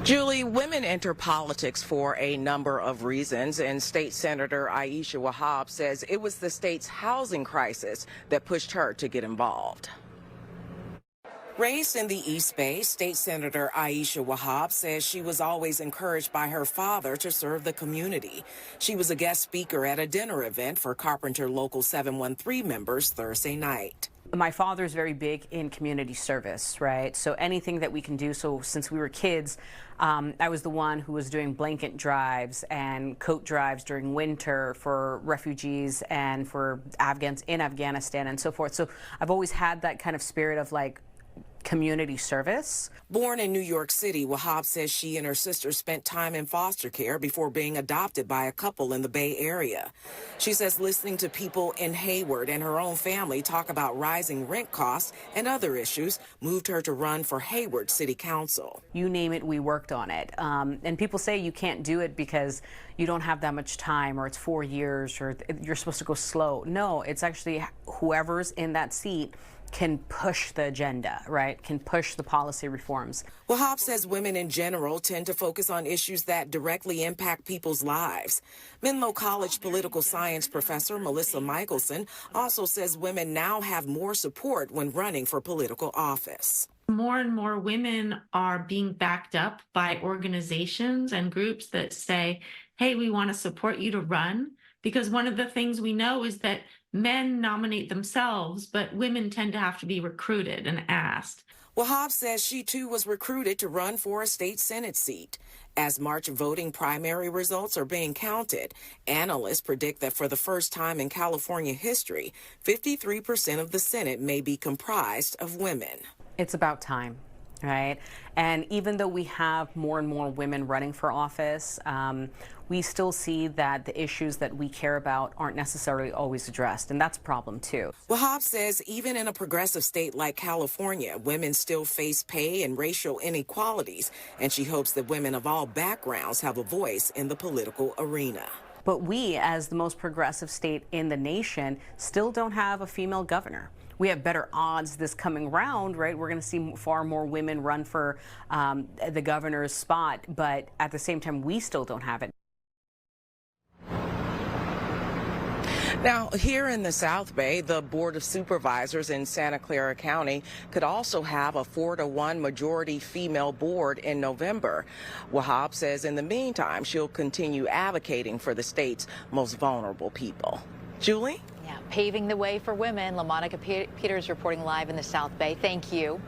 Julie, women enter politics for a number of reasons, and State Senator Aisha Wahab says it was the state's housing crisis that pushed her to get involved. Raised in the East Bay, State Senator Aisha Wahab says she was always encouraged by her father to serve the community. She was a guest speaker at a dinner event for Carpenter Local 713 members Thursday night. My father's very big in community service, right? So anything that we can do. So since we were kids, I was the one who was doing blanket drives and coat drives during winter for refugees and for Afghans in Afghanistan and so forth. So I've always had that kind of spirit of like community service. Born in New York City, Wahab says she and her sister spent time in foster care before being adopted by a couple in the Bay Area. She says listening to people in Hayward and her own family talk about rising rent costs and other issues moved her to run for Hayward City Council. You name it, we worked on it. And people say you can't do it because you don't have that much time, or it's 4 years, or you're supposed to go slow. No, it's actually whoever's in that seat can push the agenda, right? Can push the policy reforms. Wahab says women in general tend to focus on issues that directly impact people's lives. Menlo College political science professor Melissa Michelson also says women now have more support when running for political office. More and more women are being backed up by organizations and groups that say, hey, we want to support you to run. Because one of the things we know is that men nominate themselves, but women tend to have to be recruited and asked. Wahab says she too was recruited to run for a state Senate seat. As March voting primary results are being counted, analysts predict that for the first time in California history, 53% of the Senate may be comprised of women. It's about time. Right? And even though we have more and more women running for office, we still see that the issues that we care about aren't necessarily always addressed, and that's a problem too. Wahab says even in a progressive state like California, women still face pay and racial inequalities, and she hopes that women of all backgrounds have a voice in the political arena. But we, as the most progressive state in the nation, still don't have a female governor. We have better odds this coming round, right? We're going to see far more women run for the governor's spot, but at the same time, we still don't have it. Now, here in the South Bay, the Board of Supervisors in Santa Clara County could also have a 4-to-1 majority female board in November. Wahab says in the meantime, she'll continue advocating for the state's most vulnerable people. Julie? Yeah, paving the way for women. LaMonica Peters reporting live in the South Bay. Thank you.